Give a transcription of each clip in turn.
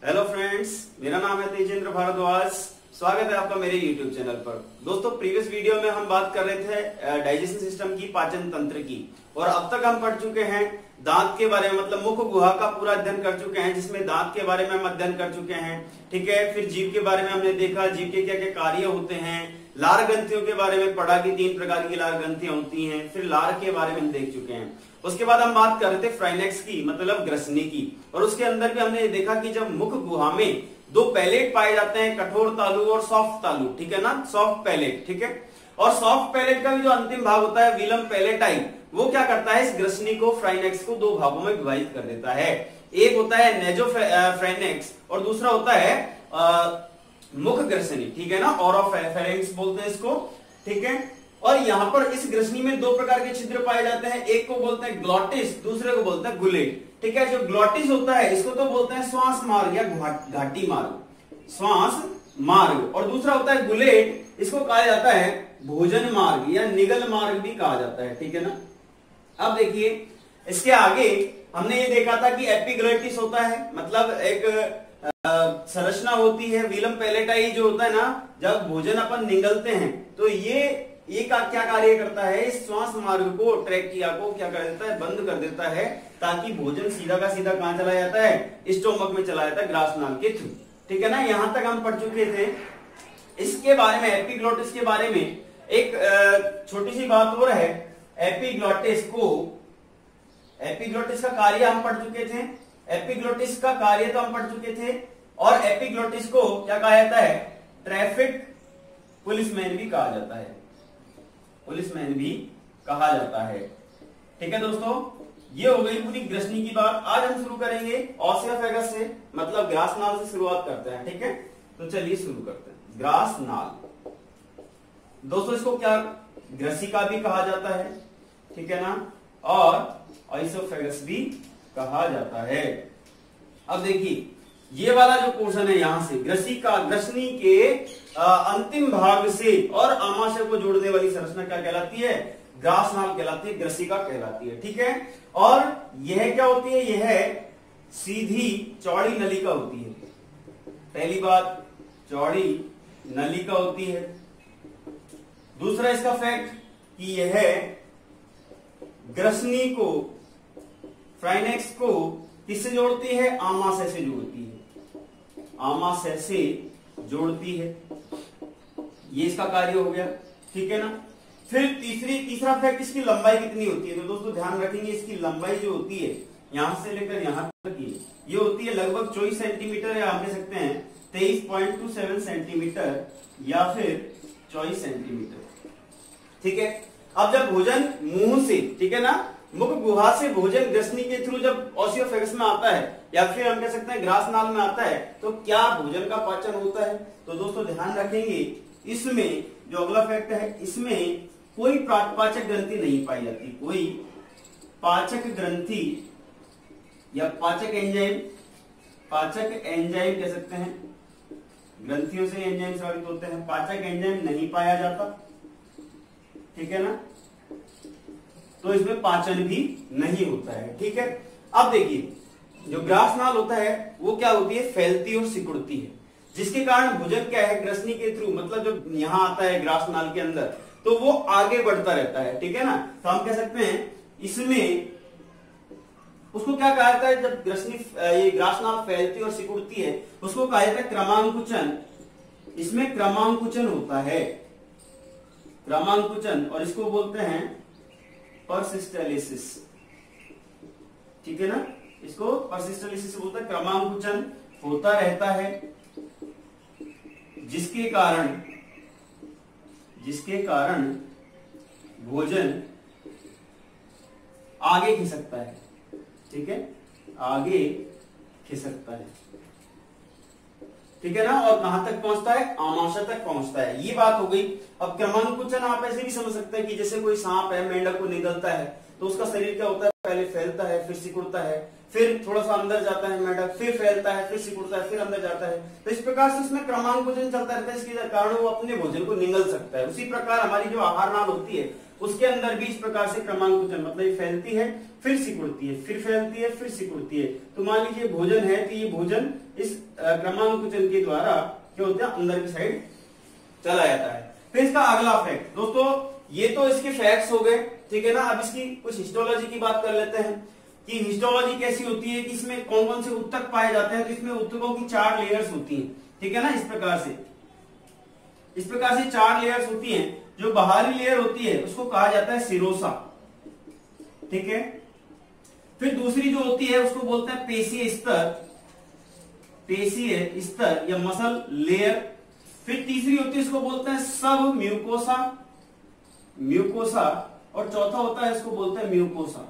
Hello friends, मेरा नाम है तेजेंद्र भारद्वाज। स्वागत है आपका मेरे यूट्यूब चैनल पर। दोस्तों, प्रीवियस वीडियो में हम बात कर रहे थे डाइजेशन सिस्टम की, पाचन तंत्र की, और अब तक हम पढ़ चुके हैं दांत के बारे में, मतलब मुख गुहा का पूरा अध्ययन कर चुके हैं, जिसमें दांत के बारे में हम अध्ययन कर चुके हैं। ठीक है, फिर जीभ के बारे में हमने देखा, जीभ के क्या क्या कार्य होते हैं। लार ग्रंथियों के बारे में पढ़ा कि 3 प्रकार की लार ग्रंथियां होती हैं। फिर लार के बारे में हम देख चुके हैं। उसके बाद हम बात कर रहे थे फ्राइनेक्स की, मतलब ग्रसनी की, और उसके अंदर भी हमने देखा कि जब मुख गुहा में 2 पैलेट पाए जाते हैं, कठोर तालु और सॉफ्ट तालु, ठीक है ना, सॉफ्ट पैलेट, ठीक है। और सॉफ्ट पैलेट का भी जो अंतिम भाग होता है विलम पैलेटाई, वो क्या करता है, इस ग्रसनी को, फ्राइनेक्स को 2 भागों में विभाजित कर देता है। एक होता है नेजो फ्राइनेक्स और दूसरा होता है मुख ग्रसनी, ठीक है ना, ओरोफेरिंक्स बोलते हैं इसको, ठीक है। और यहाँ पर इस ग्रसनी में 2 प्रकार के छिद्र पाए जाते हैं, एक को बोलते हैं ग्लॉटिस, दूसरे को बोलते हैं गुलेट, ठीक है। जो ग्लॉटिस होता है इसको तो बोलते हैं श्वास मार्ग या घाटी मार्ग, श्वास मार्ग, और दूसरा होता है गुलेट, इसको कहा जाता है भोजन मार्ग या निगल मार्ग भी कहा जाता है, ठीक है ना। अब देखिए, इसके आगे हमने ये देखा था कि एपिग्लोटिस होता है, मतलब एक संरचना होती है। विलम पैलेटाई जो होता है ना, जब भोजन अपन निगलते हैं तो ये क्या कार्य करता है, इस श्वास मार्ग को, ट्रैकिया को क्या कर देता है, बंद कर देता है, ताकि भोजन सीधा का सीधा कहां चला जाता है, स्टोमक में चला जाता है, ग्रासनाल के थ्रू, ठीक है ना। यहां तक हम पढ़ चुके थे। इसके बारे में, एपिग्लोटिस के बारे में एक छोटी सी बात और है। एपिग्लोटिस का कार्य हम पढ़ चुके थे, एपिग्लोटिस का कार्य तो हम पढ़ चुके थे, और एपिग्लोटिस को क्या कहा जाता है, ट्रैफिक पुलिसमैन भी कहा जाता है, पुलिसमैन भी कहा जाता है, ठीक है दोस्तों। ये हो गई पूरी ग्रसनी की बात। आज हम शुरू करेंगे ओसियोफेगस से, मतलब ग्रासनाल से शुरुआत करते हैं, ठीक है। तो चलिए शुरू करते हैं। ग्रासनाल दोस्तों, इसको क्या ग्रसिका भी कहा जाता है, ठीक है ना, और ओसियोफेगस भी कहा जाता है। अब देखिए, ये वाला जो पोर्शन है यहां से ग्रसिका, ग्रसनी के अंतिम भाग से और आमाशय को जोड़ने वाली संरचना क्या कहलाती है, ग्रासनाल कहलाती है, ग्रसिका कहलाती है, ठीक है। और यह क्या होती है, यह सीधी चौड़ी नलिका होती है। पहली बात, चौड़ी नलिका होती है। दूसरा इसका फैक्ट कि यह ग्रसनी को, फ्राइनेक्स को किससे जोड़ती है, आमाशय से जोड़ती है, आमाशय से जोड़ती है। ये इसका कार्य हो गया, ठीक है ना। फिर तीसरा फैक्ट, इसकी लंबाई कितनी होती है। तो दोस्तों ध्यान रखेंगे, इसकी लंबाई जो होती है यहां से लेकर यहां तक की, ये होती है लगभग 24 सेंटीमीटर, या हम कह सकते हैं 23.27 सेंटीमीटर, या फिर 24 सेंटीमीटर, ठीक है। अब जब भोजन मुंह से, ठीक है ना, मुख गुहा से भोजन ग्रसनी के थ्रू जब ओसियोफेगस में आता है, या फिर हम कह सकते हैं ग्रासनाल में आता है, तो क्या भोजन का पाचन होता है। तो दोस्तों ध्यान रखेंगे, इसमें जो अगला फैक्ट है, इसमें कोई पाचक ग्रंथि नहीं पाई जाती, कोई पाचक ग्रंथि या पाचक एंजाइम कह सकते हैं, ग्रंथियों से एंजाइम स्रावित होते हैं, पाचक एंजाइम नहीं पाया जाता, ठीक है ना। तो इसमें पाचन भी नहीं होता है, ठीक है। अब देखिए, जो ग्रासनाल होता है वो क्या होती है, फैलती और सिकुड़ती है, जिसके कारण भोजन क्या है, ग्रसनी के थ्रू, मतलब जो यहां आता है ग्रासनाल के अंदर, तो वो आगे बढ़ता रहता है, ठीक है ना। तो हम कह सकते हैं इसमें उसको क्या कहा जाता है, जब ये ग्रासनाल फैलती और सिकुड़ती है, उसको कहा जाता है क्रमांकुचन। इसमें क्रमांकुचन होता है, क्रमांकुचन, और इसको बोलते हैं परसिस्टेलिसिस, ठीक है ना। इसको परसिस्टेलिसिस बोलते हैं, क्रमांकुचन होता रहता है, जिसके कारण भोजन आगे खिसकता है, ठीक है, आगे खिसकता है, ठीक है ना। और कहां तक पहुंचता है, आमाशय तक पहुंचता है। ये बात हो गई। अब क्रमांकुचन आप ऐसे भी समझ सकते हैं कि जैसे कोई सांप है, मेंढक को निगलता है, तो उसका शरीर क्या होता है, पहले फैलता है, फिर सिकुड़ता है, फिर थोड़ा सा अंदर जाता है मेंढक, फिर फैलता है, फिर सिकुड़ता है, फिर अंदर जाता है। तो इस प्रकार से उसमें क्रमांक भोजन चलता रहता है, इसके कारण वो अपने भोजन को निगल सकता है। उसी प्रकार हमारी जो आहार नाल होती है उसके अंदर भी इस प्रकार से क्रमांक भोजन, मतलब ये फैलती है, फिर सिकुड़ती है, फिर फैलती है, फिर सिकुड़ती है। तो मान लीजिए भोजन है, तो ये भोजन इस क्रमांक भोजन के द्वारा क्या होता है, अंदर की साइड चला जाता है। फिर इसका अगला फैक्ट दोस्तों, ये तो इसके फैक्ट्स हो गए, ठीक है ना। अब इसकी कुछ हिस्टोलॉजी की बात कर लेते हैं कि हिस्टोलॉजी कैसी होती है, कि इसमें कौन कौन से उत्तक पाए जाते हैं। तो इसमें उत्तकों की 4 लेयर्स होती हैं, ठीक है ना। इस प्रकार से 4 लेयर्स होती हैं। जो बाहरी लेयर होती है उसको कहा जाता है सिरोसा, ठीक है। फिर दूसरी जो होती है उसको बोलते हैं पेशीय स्तर या मसल लेयर। फिर तीसरी होती है इसको बोलते हैं सब म्यूकोसा, और चौथा होता है इसको बोलते हैं म्यूकोसा।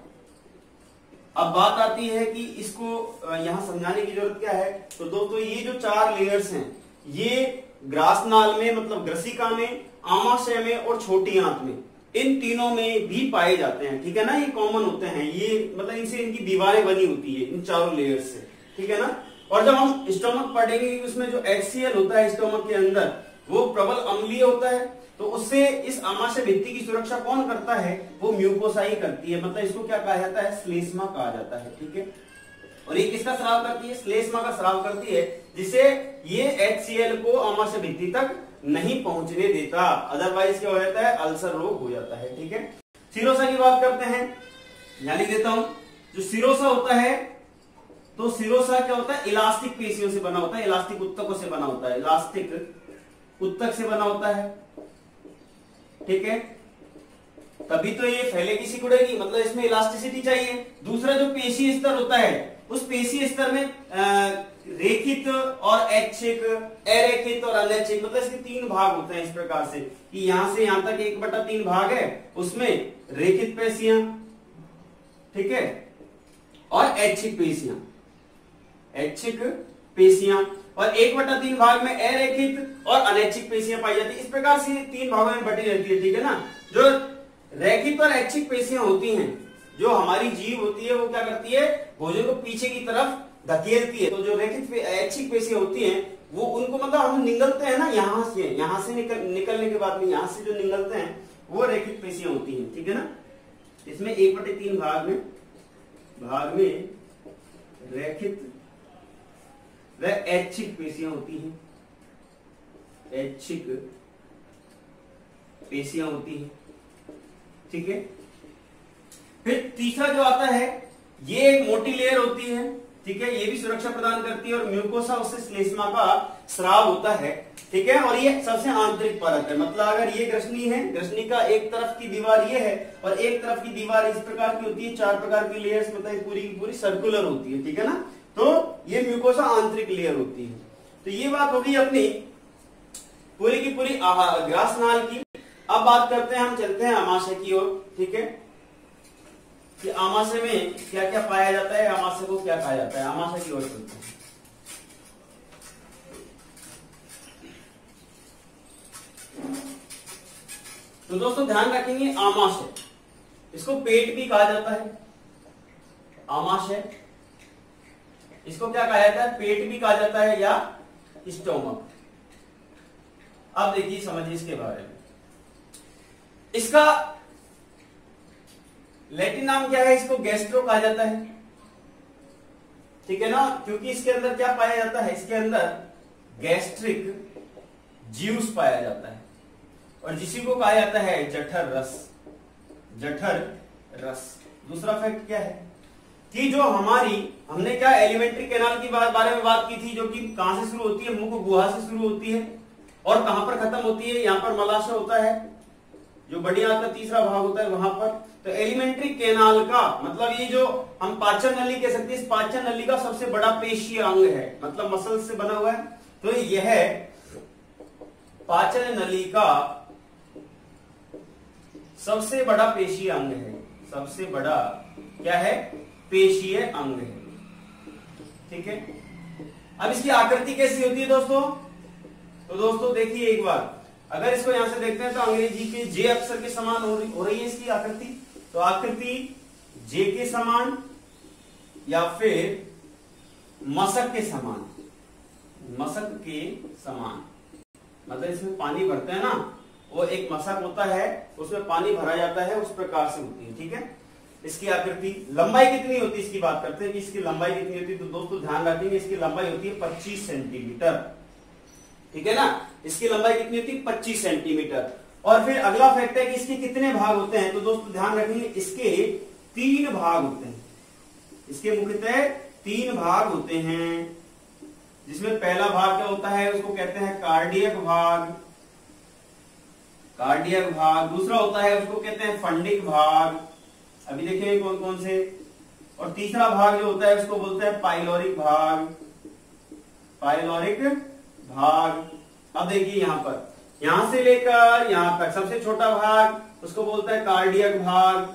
अब बात आती है कि इसको यहां समझाने की जरूरत क्या है। तो दोस्तों ये जो 4 लेयर्स हैं, ये ग्रासनाल में, मतलब ग्रसिका में, आमाशय में और छोटी आंत में, इन तीनों में भी पाए जाते हैं, ठीक है ना। ये कॉमन होते हैं, ये मतलब इनसे इनकी दीवारें बनी होती है इन 4 लेयर्स से, ठीक है ना। और जब हम स्टोमक पढ़ेंगे उसमें जो HCl होता है स्टोमक के अंदर, वो प्रबल अम्लीय होता है। तो उससे इस आमाशय भित्ति की सुरक्षा कौन करता है, वो म्यूकोसा ही करती है। मतलब इसको क्या कहा जाता है, श्लेष्मा कहा जाता है, ठीक है। और ये किसका स्राव करती है, श्लेष्मा का स्राव करती है, जिसे ये HCl को आमाशय भित्ति तक नहीं पहुंचने देता। अदरवाइज क्या हो जाता है, अल्सर रोग हो जाता है, ठीक है। सिरोसा की बात करते हैं, यहां लिख देता हूं। जो सिरोसा होता है, तो सिरोसा क्या होता है, इलास्टिक पेशियों से बना होता है, इलास्टिक उत्तकों से बना होता है, इलास्टिक उत्तक से बना होता है, ठीक है। तभी तो ये फैलेगी सिकुड़ेगी, मतलब इसमें इलास्टिसिटी चाहिए। दूसरा जो पेशीय स्तर होता है, उस पेशीय स्तर में रेखित और ऐच्छिक, अरेखित और अनैच्छिक, मतलब इसके 3 भाग होते हैं। इस प्रकार से कि यहां से यहां तक 1/3 भाग है, उसमें रेखित पेशियां, ठीक है, और ऐच्छिक पेशियां, और 1/3 भाग में अरेखित और अनैच्छिक पेशियां पाई जाती है। इस प्रकार से 3 भागों में बटी रहती है, ठीक है ना। जो रेखित और ऐच्छिक पेशियां होती हैं, जो हमारी जीभ होती है, वो क्या करती है, भोजन को पीछे की तरफ धकेलती है। तो जो रेखित ऐच्छिक पेशियां होती हैं, वो उनको मतलब हम निगलते हैं ना, यहां से निकलने के बाद में यहां से जो निगलते हैं, वो रेखित पेशियां होती हैं, ठीक है ना। इसमें 1/3 भाग में रेखित व ऐच्छिक पेशियां होती हैं, ऐच्छिक पेशियां होती हैं, ठीक है। फिर तीसरा जो आता है, ये एक मोटी लेयर होती है, ठीक है, ये भी सुरक्षा प्रदान करती है, और म्यूकोसा, उससे श्लेष्मा का स्राव होता है, ठीक है। और ये सबसे आंतरिक परत है, मतलब अगर ये ग्रसनी है, ग्रसनी का एक तरफ की दीवार ये है और एक तरफ की दीवार इस प्रकार की होती है, 4 प्रकार की लेयर्स, मतलब पूरी की पूरी सर्कुलर होती है, ठीक है ना। तो ये म्यूकोसा आंतरिक लेयर होती है। तो ये बात होगी अपनी पूरी की पूरी ग्रासनाल की। अब बात करते हैं, हम चलते हैं आमाशय की ओर, ठीक है, कि आमाशय में क्या क्या पाया जाता है, आमाशय को क्या कहा जाता है। आमाशय की ओर चलते हैं। तो दोस्तों ध्यान रखेंगे, आमाशय, इसको पेट भी कहा जाता है। आमाशय, इसको क्या कहा जाता है, पेट भी कहा जाता है, या स्टोमक। अब देखिए, समझिए इसके बारे में। इसका लैटिन नाम क्या है, इसको गैस्ट्रो कहा जाता है, ठीक है ना। क्योंकि इसके अंदर क्या पाया जाता है, इसके अंदर गैस्ट्रिक ज्यूस पाया जाता है, और जिसी को कहा जाता है जठर रस। दूसरा फैक्ट क्या है कि जो हमने क्या एलिमेंट्री कैनाल की बारे में बात की थी, जो कि कहां से शुरू होती है, मुख गुहा से शुरू होती है, और कहां पर खत्म होती है, यहां पर मलाशय होता है, जो बड़ी आंत का तीसरा भाग होता है वहां पर। तो एलिमेंट्री कैनाल का मतलब ये जो हम पाचन नली कह सकते हैं, इस पाचन नली का सबसे बड़ा पेशीय अंग है, मतलब मसल से बना हुआ है। तो यह पाचन नली का सबसे बड़ा पेशीय अंग है, सबसे बड़ा क्या है, पेशीय अंग है, ठीक है। अब इसकी आकृति कैसी होती है दोस्तों, तो दोस्तों देखिए एक बार, अगर इसको यहां से देखते हैं तो अंग्रेजी के जे अक्षर के समान हो रही है इसकी आकृति। तो आकृति जे के समान या फिर मशक के समान, मशक के समान, मतलब इसमें पानी भरते हैं ना, वो एक मशक होता है, उसमें पानी भरा जाता है, उस प्रकार से होती है। ठीक है, इसकी आकृति, लंबाई कितनी होती है इसकी बात करते हैं कि इसकी लंबाई कितनी होती है। तो दोस्तों ध्यान रखेंगे इसकी लंबाई होती है 25 सेंटीमीटर। ठीक है ना, इसकी लंबाई कितनी होती है 25 सेंटीमीटर। और फिर अगला फैक्ट है कि इसके कितने भाग होते हैं। तो दोस्तों ध्यान रखेंगे इसके 3 भाग होते हैं, इसके मुख्यतः 3 भाग होते हैं, जिसमें पहला भाग क्या होता है उसको कहते हैं कार्डियक भाग, कार्डियक भाग। दूसरा होता है उसको कहते हैं फंडिक भाग, अभी देखेंगे कौन कौन से। और तीसरा भाग जो होता है उसको बोलते हैं पाइलोरिक भाग, पाइलोरिक भाग। अब देखिए यहां पर, यहां से लेकर यहां तक सबसे छोटा भाग उसको बोलते हैं कार्डियक भाग।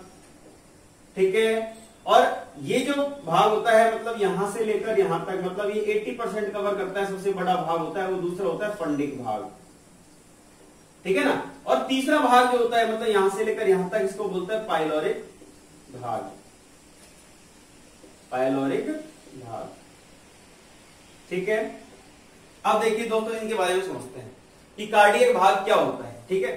ठीक है, और ये जो भाग होता है मतलब यहां से लेकर यहां तक, मतलब ये 80% कवर करता है, सबसे बड़ा भाग होता है वो दूसरा होता है फंडिक भाग। ठीक है ना, और तीसरा भाग जो होता है मतलब यहां से लेकर यहां तक, इसको बोलते हैं पाइलोरिक भाग, पाइलोरिक भाग। ठीक है, अब देखिए दोस्तों इनके बारे में समझते हैं कि कार्डियक भाग क्या होता है। ठीक है,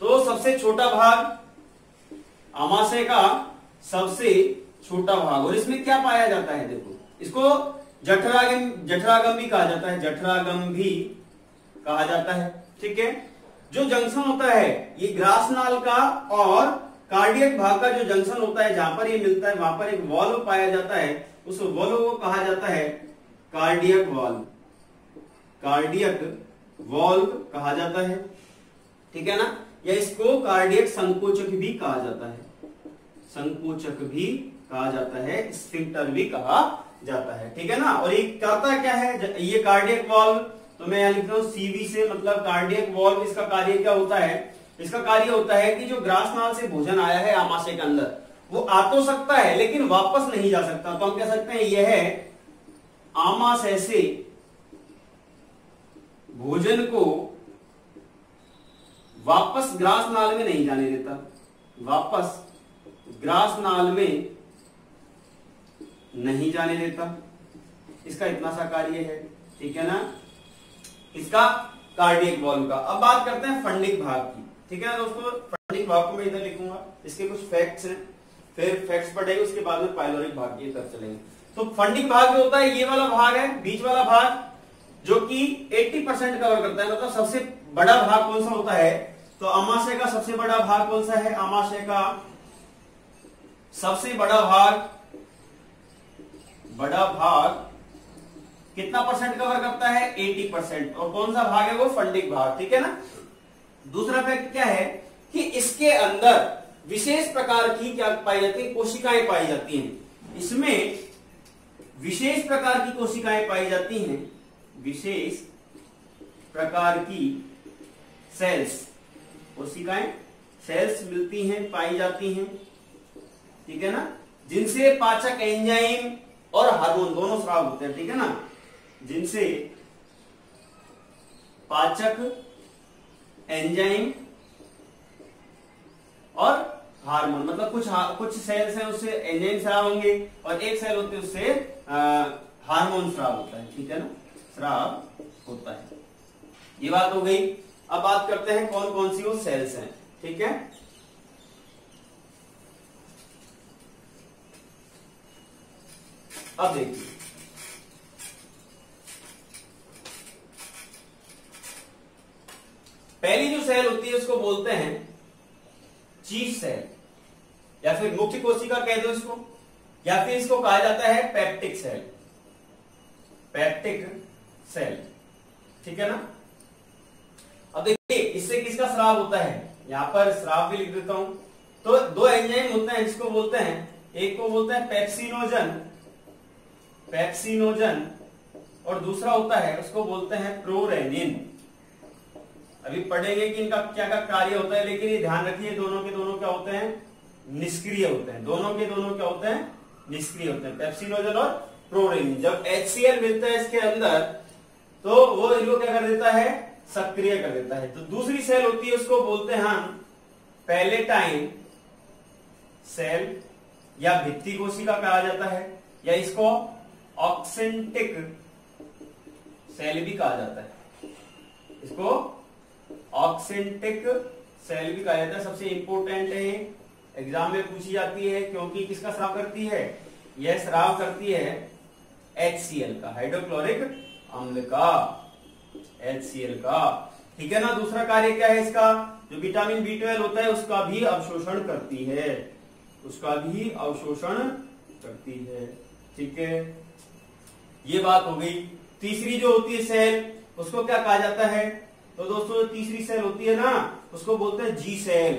तो सबसे छोटा भाग आमाशय का सबसे छोटा भाग, और इसमें क्या पाया जाता है, देखो इसको जठरागम, जठरागम भी कहा जाता है, जठरागम भी कहा जाता है। ठीक है, जो जंक्शन होता है ये ग्रास नाल का और कार्डियक भाग का जो जंक्शन होता है, जहां पर ये मिलता है वहां पर एक वॉल्व पाया जाता है, उस वॉल्व को कहा जाता है कार्डियक वॉल्व, कार्डियक वॉल्व कहा जाता है। ठीक है ना, या इसको कार्डियक संकोचक भी कहा जाता है, संकोचक भी कहा जाता है, स्फिंक्टर भी कहा जाता है। ठीक है ना, और ये करता क्या है ये कार्डियक वॉल्व, तो मैं यहां लिख रहा हूं सीवी से, मतलब कार्डियक वॉल्व। इसका कार्य क्या होता है, इसका कार्य होता है कि जो ग्रास नाल से भोजन आया है आमाशय के अंदर, वो आ तो सकता है लेकिन वापस नहीं जा सकता। तो हम कह सकते हैं यह है आमाशय से भोजन को वापस ग्रास नाल में नहीं जाने देता, वापस ग्रास नाल में नहीं जाने देता। इसका इतना सा कार्य है। ठीक है ना, इसका कार्डियक वॉल्व का। अब बात करते हैं फंडिक भाग की। ठीक है ना दोस्तों, फंडिक भाग को मैं इधर लिखूंगा, इसके कुछ फैक्ट्स हैं, फिर फैक्ट्स पढ़ेंगे, उसके बाद में पाइलोरिक भाग की तरफ चलेंगे। तो फंडिक भाग जो होता है ये वाला भाग है, बीच वाला भाग, जो कि 80% कवर करता है। मतलब सबसे बड़ा भाग कौन सा होता है, तो आमाशय का सबसे बड़ा भाग कौन सा है, आमाशय का सबसे बड़ा भाग, बड़ा भाग कितना परसेंट कवर करता है, 80%। और कौन सा भाग है वो फंडिक भाग। ठीक है ना, दूसरा फैक्ट क्या है कि इसके अंदर विशेष प्रकार की क्या पाई जाती है, कोशिकाएं पाई जाती हैं। इसमें विशेष प्रकार की कोशिकाएं पाई जाती हैं, विशेष प्रकार की सेल्स, कोशिकाएं सेल्स मिलती हैं, पाई जाती हैं। ठीक है ना, जिनसे पाचक एंजाइम और हार्मोन दोनों स्राव होते हैं। ठीक है ना, जिनसे पाचक एंजाइम और हार्मोन, मतलब कुछ सेल्स हैं उससे एंजाइम स्राव होंगे और एक सेल होती है उससे हार्मोन स्राव होता है। ठीक है ना, स्राव होता है। ये बात हो गई। अब बात करते हैं कौन कौन सी वो सेल्स हैं। ठीक है, अब देखिए पहली जो सेल होती है उसको बोलते हैं चीफ सेल, या फिर मुख्य कोशिका कह दो इसको, या फिर इसको कहा जाता है पेप्टिक सेल, पेप्टिक सेल। ठीक है ना, अब देखिए इससे किसका स्राव होता है, यहां पर स्राव भी लिख देता हूं। तो दो एंजाइम होते हैं जिसको बोलते हैं, एक को बोलते हैं पेप्सिनोजन, पेप्सिनोजन, और दूसरा होता है उसको बोलते हैं प्रोरेनिन। अभी पढ़ेंगे कि इनका क्या क्या कार्य होता है, लेकिन ये ध्यान रखिए दोनों के दोनों क्या होते हैं, निष्क्रिय होते हैं। दोनों के दोनों क्या होते हैं, निष्क्रिय होते हैं, पेप्सिनोजन और प्रोरेनिन। जब HCl मिलता है इसके अंदर तो वो इनको क्या कर देता है, सक्रिय कर देता है। तो दूसरी सेल होती है उसको बोलते हैं हम पैलेटाइन सेल, या भित्ति कोशिका कहा जाता है, या इसको ऑक्सेंटिक सेल भी कहा जाता है। इसको ऑक्सेंटिक सेल भी कहा जाता है। सबसे इंपोर्टेंट है, एग्जाम में पूछी जाती है, क्योंकि किसका स्राव करती है? यह स्राव करती है HCl का, हाइड्रोक्लोरिक अम्ल का, HCl का। ठीक है ना। दूसरा कार्य क्या है इसका? जो विटामिन B12 होता है उसका भी अवशोषण करती है, उसका भी अवशोषण करती है। ठीक है, ये बात हो गई। तीसरी जो होती है सेल, उसको क्या कहा जाता है? तो दोस्तों तीसरी सेल होती है ना, उसको बोलते हैं जी सेल।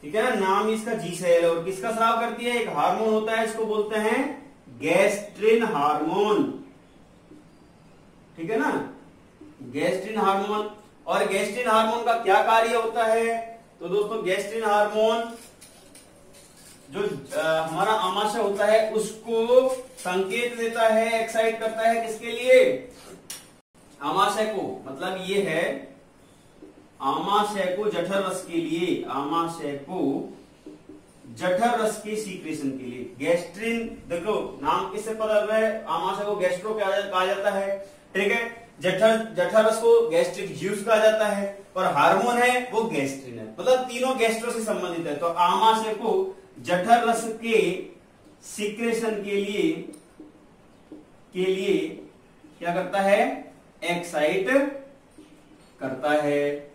ठीक है ना, नाम इसका जी सेल। और किसका स्राव करती है? एक हार्मोन होता है, इसको बोलते हैं गैस्ट्रिन हार्मोन। ठीक है ना, गैस्ट्रिन हार्मोन। और गैस्ट्रिन हार्मोन का क्या कार्य होता है? तो दोस्तों गैस्ट्रिन हार्मोन जो हमारा आमाशय होता है उसको संकेत देता है, एक्साइट करता है। किसके लिए? आमाशय को। मतलब ये है आमाशय को जठर रस के लिए, आमाशय को जठर रस के सीक्रेशन के लिए। गैस्ट्रिन, देखो नाम किससे पता चल रहा है? आमाशय को गैस्ट्रो कहा जाता है। ठीक है, जठर रस को गैस्ट्रिक ज्यूस कहा जाता है, और हार्मोन है वो गैस्ट्रिन है। मतलब तीनों गैस्ट्रो से संबंधित है। तो आमाशय को जठर रस के सीक्रेशन के लिए क्या करता है? एक्साइट करता है।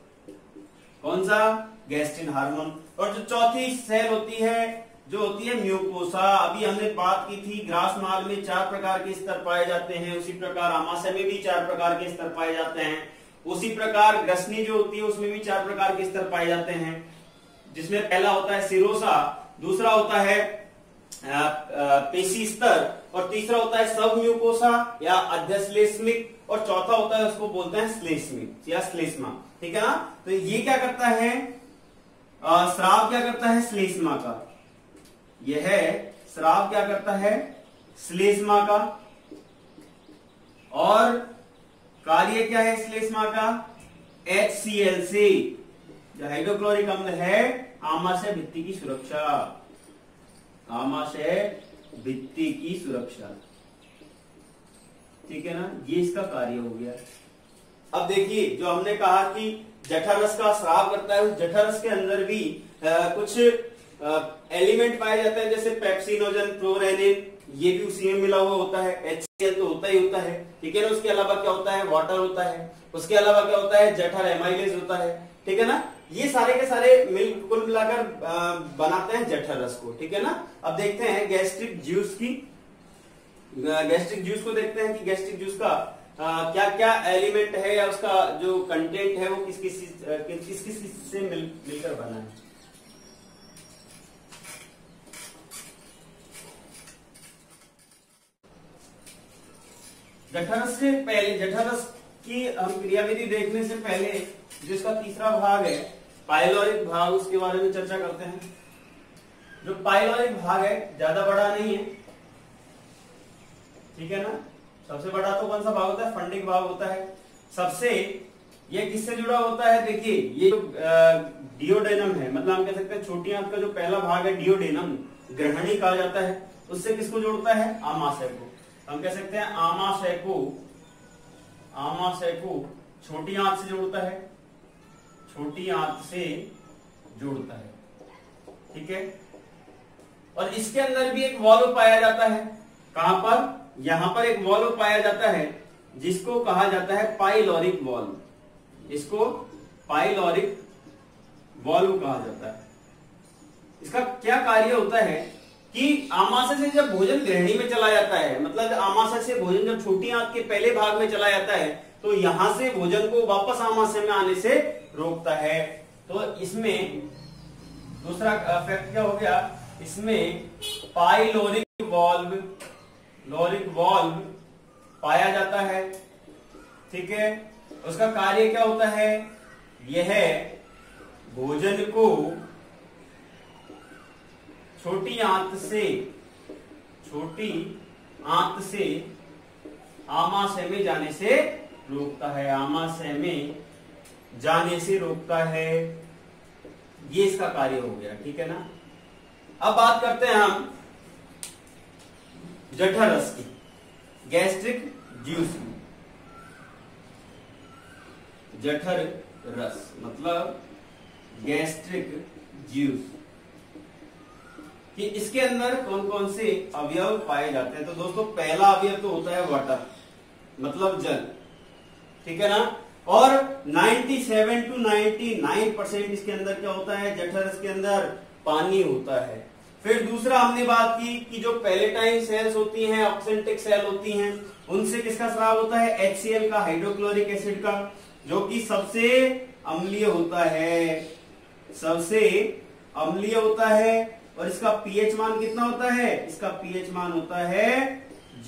कौन सा? Gastrin hormone. और जो चौथी सेल होती है, जो होती है म्यूकोसा। अभी हमने बात की थी, ग्रास नाल में 4 प्रकार के स्तर पाए जाते हैं, उसी प्रकार आमाशय में भी 4 प्रकार के स्तर पाए जाते हैं। उसी प्रकार ग्रसनी जो होती है उसमें भी 4 प्रकार के स्तर पाए जाते हैं, जिसमें पहला होता है सिरोसा, दूसरा होता है पेशी स्तर, और तीसरा होता है सब म्यूकोसा या अध्यश्लेष्मिक, और चौथा होता है उसको बोलते हैं श्लेष्मिक या श्लेष्मा। ठीक है ना। तो ये क्या करता है? स्राव क्या करता है? श्लेष्मा का। यह स्राव क्या करता है? श्लेष्मा का। और कार्य क्या है श्लेष्मा का? HCl से, जो हाइड्रोक्लोरिक अम्ल है, आमाशय भित्ति की सुरक्षा, आमाशय भित्ति की सुरक्षा। ठीक है ना, ये इसका कार्य हो गया। अब देखिए, जो हमने कहा कि जठर रस का स्राव करता है, उस जठर रस के अंदर भी कुछ एलिमेंट पाए जाते हैं, जैसे पेप्सिनोजन, फ्लोरेनिन, ये भी उसी में मिला हुआ होता है। HCl तो होता ही होता है। ठीक है ना। उसके अलावा क्या होता है? वाटर होता है। उसके अलावा क्या होता है? जठर एमाइलेज होता है। ठीक है ना। ये सारे के सारे कुल मिलाकर बनाते हैं जठर रस को। ठीक है ना। अब देखते हैं गैस्ट्रिक जूस की, गैस्ट्रिक जूस को देखते हैं कि गैस्ट्रिक जूस का क्या क्या एलिमेंट है, या उसका जो कंटेंट है वो किस किस से मिलकर बना है। जठर रस से पहले, जठर रस की हम क्रियाविधि देखने से पहले जिसका तीसरा भाग है पाइलोरिक भाग, उसके बारे में चर्चा करते हैं। जो पाइलोरिक भाग है ज्यादा बड़ा नहीं है। ठीक है ना। सबसे बड़ा तो कौन सा भाग होता है? फंडिक भाग होता है सबसे। ये किससे जुड़ा होता है? देखिए, ये जो डियोडेनम है, मतलब हम कह सकते हैं छोटी आंत का जो पहला भाग है डियोडेनम, ग्रहणी कहा जाता है, उससे किसको जोड़ता है? आमाशय को। हम कह सकते हैं आमाशय को छोटी आंत से जोड़ता है, छोटी आंत से जोड़ता है। ठीक है। और इसके अंदर भी एक वॉल्व पाया जाता है। कहां पर? यहां पर एक वॉल्व पाया जाता है जिसको कहा जाता है पाइलोरिक वॉल्व। इसको पाइलोरिक वॉल्व कहा जाता है। इसका क्या कार्य होता है कि आमाशय से जब भोजन ग्रहणी में चला जाता है, मतलब आमाशय से भोजन जब छोटी आंत के पहले भाग में चला जाता है, तो यहां से भोजन को वापस आमाशय में आने से रोकता है। तो इसमें दूसरा फैक्ट क्या हो गया? इसमें पाइलोरिक वॉल्व पाया जाता है। ठीक है। उसका कार्य क्या होता है? यह भोजन को छोटी आंत से आमाशय में जाने से रोकता है, आमाशय में जाने से रोकता है। ये इसका कार्य हो गया। ठीक है ना। अब बात करते हैं हम जठर रस की, गैस्ट्रिक जूस की। जठर रस मतलब गैस्ट्रिक जूस कि इसके अंदर कौन कौन से अवयव पाए जाते हैं। तो दोस्तों पहला अवयव तो होता है वाटर मतलब जल, ठीक है ना। और 97 to 99% इसके अंदर क्या होता है, जठर रस के अंदर पानी होता है। फिर दूसरा हमने बात की कि जो पैलेटाइन सेल्स होती हैं, ऑक्सेंटिक सेल होती हैं, उनसे किसका स्राव होता है, HCl का, हाइड्रोक्लोरिक एसिड का, जो कि सबसे अम्लीय होता है, सबसे अम्लीय होता है। और इसका पीएच मान कितना होता है, इसका पीएच मान होता है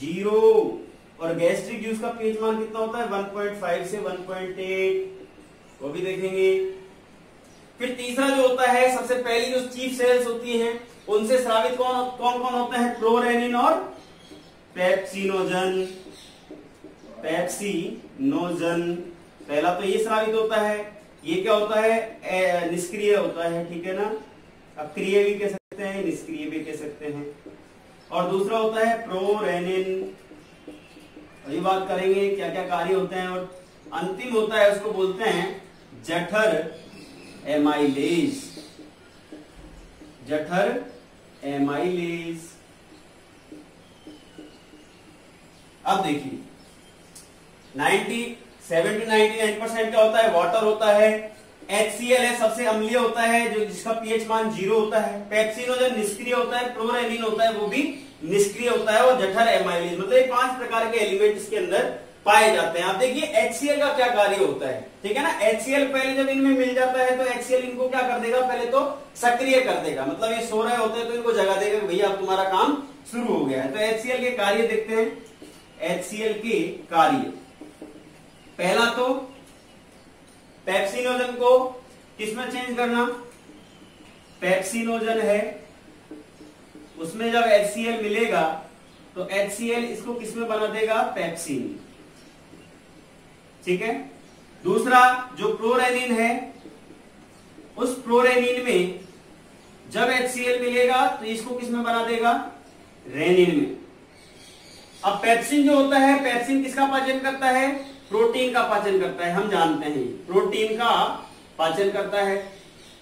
0। और गैस्ट्रिक जूस का पीएच मान कितना होता है, 1.5 से 1.8, वो भी देखेंगे। फिर तीसरा जो होता है, सबसे पहली जो चीफ सेल्स होती हैं, उनसे स्रावित कौन कौन होते हैं, प्रोरेनिन और पेप्सिनोजन। पेप्सिनोजन पहला तो ये स्रावित होता है, ये क्या होता है, निष्क्रिय होता है, ठीक है ना। अक्रिय भी कह सकते हैं, निष्क्रिय भी कह सकते हैं। और दूसरा होता है प्रोरेनिन, अभी बात करेंगे क्या क्या कार्य होते हैं। और अंतिम होता है, उसको बोलते हैं जठर एमाइलेज, जठर एमाइलेज। अब देखिए 97 to 99% क्या होता है, वाटर होता है। HCl है, सबसे अम्लीय होता है, जो जिसका पीएच मान 0 होता है। पेप्सिनोजन निष्क्रिय होता है, प्रोरेनिन होता है, वो भी निष्क्रिय होता है। और जठर एमाइलेज मतलब ये 5 प्रकार के एलिमेंट इसके अंदर पाए जाते हैं। आप देखिए HCl का क्या कार्य होता है, ठीक है ना। HCl पहले जब इनमें मिल जाता है तो HCl इनको क्या कर देगा, पहले तो सक्रिय कर देगा, मतलब ये सो रहे होते हैं तो इनको जगा देगा, भैया अब तुम्हारा काम शुरू हो गया है। तो HCl के कार्य देखते हैं। HCl के कार्य, पहला तो पेप्सिनोजन को किसमें चेंज करना, पेप्सिनोजन है, उसमें जब HCl मिलेगा तो HCl इसको किसमें बना देगा, पेप्सिन, ठीक है। दूसरा जो प्रोरेनिन है, उस प्रोरेनिन में जब HCl मिलेगा तो इसको किसमें बना देगा, रेनिन में। अब पेप्सिन जो होता है, पेप्सिन किसका पाचन करता है, प्रोटीन का पाचन करता है, हम जानते हैं प्रोटीन का पाचन करता है।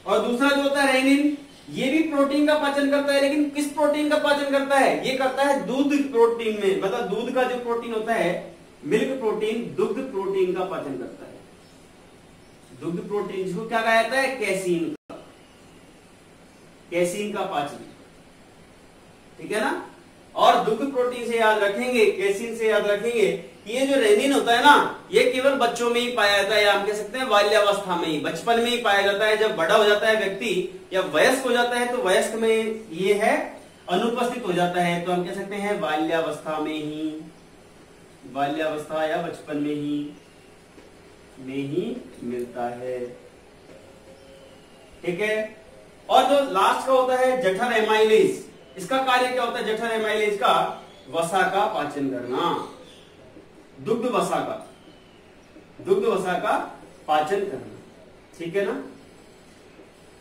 और दूसरा जो होता है रेनिन, ये भी प्रोटीन का पाचन करता है, लेकिन किस प्रोटीन का पाचन करता है, ये करता है दूध प्रोटीन में, मतलब दूध का जो प्रोटीन होता है, मिल्क प्रोटीन, दुग्ध प्रोटीन का पाचन करता है। दुग्ध प्रोटीन जिसको क्या कहा जाता है, कैसीन का, कैसीन का पाचन, ठीक है ना। और दुग्ध प्रोटीन से याद रखेंगे, कैसीन से याद रखेंगे कि ये जो रेनिन होता है ना, ये केवल बच्चों में ही पाया जाता है, या हम कह सकते हैं बाल्यावस्था में ही, बचपन में ही पाया जाता है। जब बड़ा हो जाता है व्यक्ति या वयस्क हो जाता है तो वयस्क में ये है अनुपस्थित हो जाता है, तो हम कह सकते हैं बाल्यावस्था में ही, बाल्यावस्था या बचपन में ही मिलता है, ठीक है। और जो लास्ट का होता है जठर एमाइलेज, इसका कार्य क्या होता है, जठर एमाइलेज का वसा का पाचन करना, दुग्ध वसा का पाचन करना, ठीक है ना।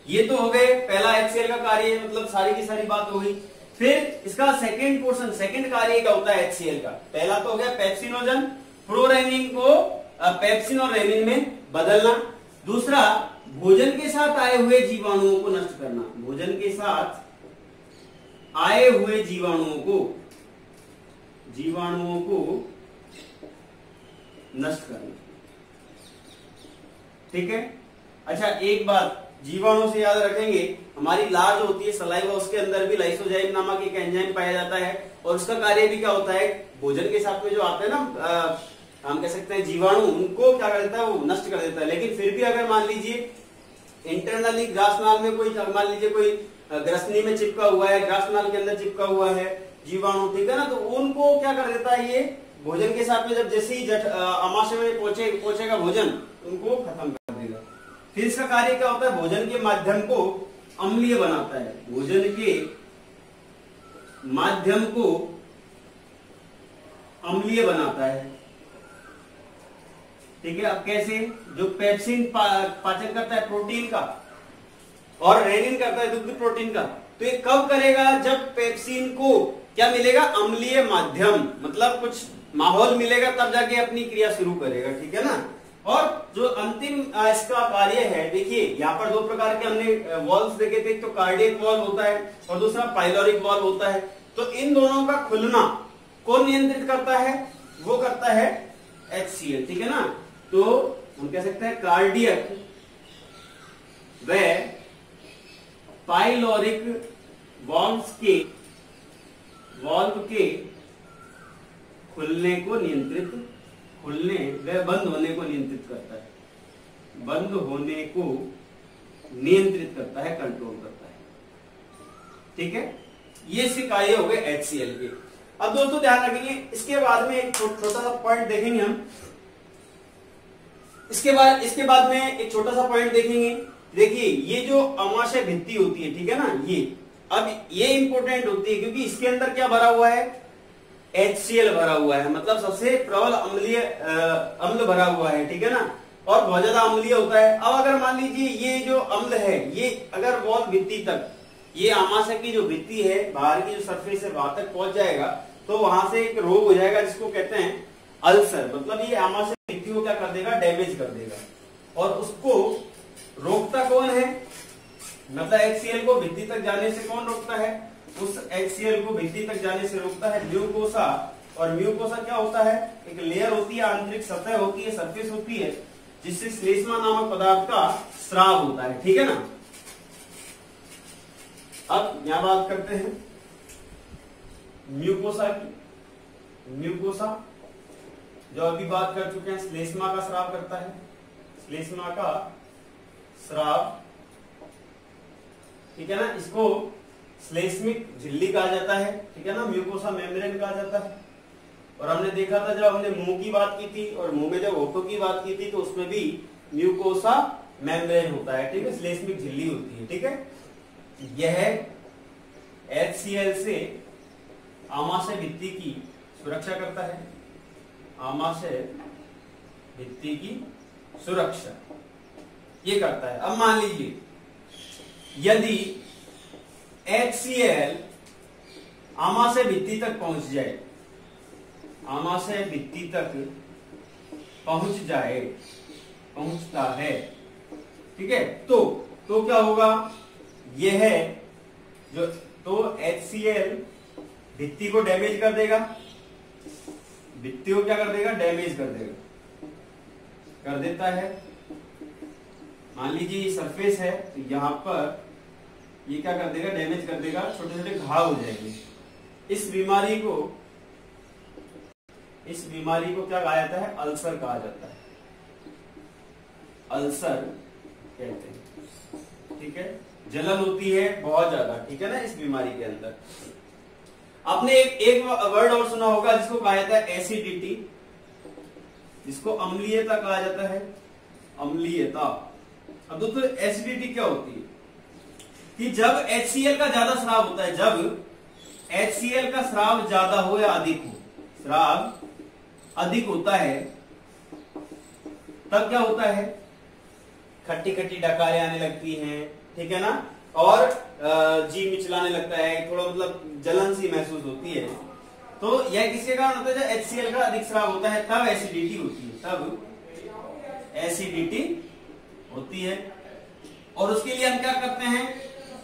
ये तो हो गए पहला HCl का कार्य, मतलब सारी की सारी बात हो गई। फिर इसका सेकंड पोर्शन, सेकंड कार्य क्या होता है HCl का, पहला तो हो गया पेप्सिनोजन, प्रोरेनिन को पेप्सिन और रेनिन में बदलना। दूसरा भोजन के साथ आए हुए जीवाणुओं को नष्ट करना, भोजन के साथ आए हुए जीवाणुओं को नष्ट करना, ठीक है। अच्छा एक बात जीवाणु से याद रखेंगे, हमारी लार जो होती है सलाइवा, उसके अंदर भी लाइसोजाइम नामक एक एंजाइम पाया जाता है, और उसका कार्य भी क्या होता है, भोजन के साथ में जो आते हैं ना, हम कह सकते हैं जीवाणु, उनको क्या कर देता है, वो नष्ट कर देता है। लेकिन फिर भी अगर मान लीजिए इंटरनली ग्रासनाल में कोई, मान लीजिए कोई ग्रसनी में चिपका हुआ है, ग्रासनाल के अंदर चिपका हुआ है जीवाणु, ठीक है ना, तो उनको क्या कर देता है, ये भोजन के साथ में जब जैसे ही अमाशय में पहुंचेगा भोजन, उनको खत्म कर देगा। फिर इसका कार्य क्या होता है, भोजन के माध्यम को अम्लीय बनाता है, भोजन के माध्यम को अम्लीय बनाता है, ठीक है। अब कैसे, जो पेप्सिन पाचन करता है प्रोटीन का, और रेनिन करता है दुग्ध प्रोटीन का, तो ये कब करेगा? जब पेप्सिन को क्या मिलेगा? अम्लीय माध्यम, मतलब कुछ माहौल मिलेगा, तब जाके अपनी क्रिया शुरू करेगा। ठीक है ना। और जो अंतिम इसका कार्य है, देखिए यहाँ पर दो प्रकार के हमने वॉल्व्स देखे थे, तो कार्डियक वॉल्व होता है और दूसरा पाइलोरिक वॉल्व होता है। तो इन दोनों का खुलना कौन नियंत्रित करता है? वो करता है HCl। ठीक है ना। तो हम कह सकते हैं कार्डियक व पाइलोरिक वाल्व के खुलने व बंद होने को नियंत्रित करता है, कंट्रोल करता है। ठीक है, ये इसके कार्य हो गए HCl के। अब दोस्तों ध्यान रखेंगे, इसके बाद में एक छोटा सा पॉइंट देखेंगे हम। इसके बाद में एक छोटा सा पॉइंट देखेंगे। देखिए ये जो अमाशय भित्ति होती है, ठीक है ना, ये इंपॉर्टेंट होती है क्योंकि इसके अंदर क्या भरा हुआ है? HCl भरा हुआ है, मतलब सबसे प्रबल अम्लीय अम्ल भरा हुआ है। ठीक है ना। और बहुत ज्यादा अम्लीय होता है। अब अगर मान लीजिए ये जो अम्ल है, ये अगर वॉल्व भित्ति तक, ये आमाशय की जो भित्ति है, बाहर की जो सरफेस है, वहां तक पहुंच जाएगा, तो वहां से एक रोग हो जाएगा जिसको कहते हैं अल्सर। मतलब ये आमाशय भित्ति को क्या कर देगा? डैमेज कर देगा। और उसको रोकता कौन है? मतलब HCl को भित्ति तक जाने से कौन रोकता है? उस HCl को भित्ति तक जाने से रोकता है म्यूकोसा। और म्यूकोसा क्या होता है? एक लेयर होती है, आंतरिक सतह होती है, सरफेस होती है, जिससे श्लेष्मा नामक पदार्थ का स्राव होता है। ठीक है ना। अब यहां बात करते हैं म्यूकोसा की। म्यूकोसा जो अभी बात कर चुके हैं, श्लेष्मा का स्राव करता है, श्लेष्मा का स्राव। ठीक है ना। इसको श्लेष्मिक झिल्ली कहा जाता है। ठीक है ना। म्यूकोसा मेम्ब्रेन कहा जाता है। और हमने देखा था, जब हमने मुंह की बात की थी और मुंह में जब होठों की बात की थी, तो उसमें भी म्यूकोसा मेम्ब्रेन होता है। ठीक है, श्लेष्मिक झिल्ली होती है। ठीक है, यह HCl से आमाशय भित्ति की सुरक्षा करता है, आमाशय भित्ति की सुरक्षा ये करता है। अब मान लीजिए यदि HCl आमाशय भित्ति तक पहुंच जाए, आमाशय भित्ति तक पहुंचता है, ठीक है, तो क्या होगा? यह जो HCl भित्ति को डैमेज कर देगा, भित्ति को क्या कर देगा? डैमेज कर देता है। मान लीजिए ये सरफेस है, तो यहां पर ये क्या कर देगा? डैमेज कर देगा, छोटे छोटे घाव हो जाएंगे। इस बीमारी को क्या कहा जाता है? अल्सर कहा जाता है, अल्सर कहते हैं। ठीक है, जलन होती है बहुत ज्यादा। ठीक है ना। इस बीमारी के अंदर आपने एक वर्ड और सुना होगा जिसको कहा जाता है एसिडिटी, जिसको अम्लीयता कहा जाता है, अम्लीयता। अब दोस्तों एसिडिटी क्या होती है? कि जब HCl का ज्यादा स्राव होता है, जब HCl का स्राव ज्यादा हो या अधिक हो, स्राव अधिक होता है, तब क्या होता है? खट्टी खट्टी डकारें आने लगती हैं। ठीक है ना। और जी मिचलाने लगता है, थोड़ा मतलब जलन सी महसूस होती है। तो यह किसके कारण होता है? जब HCl का अधिक स्राव होता है, तब एसिडिटी होती है, तब एसिडिटी होती है। और उसके लिए हम क्या करते हैं?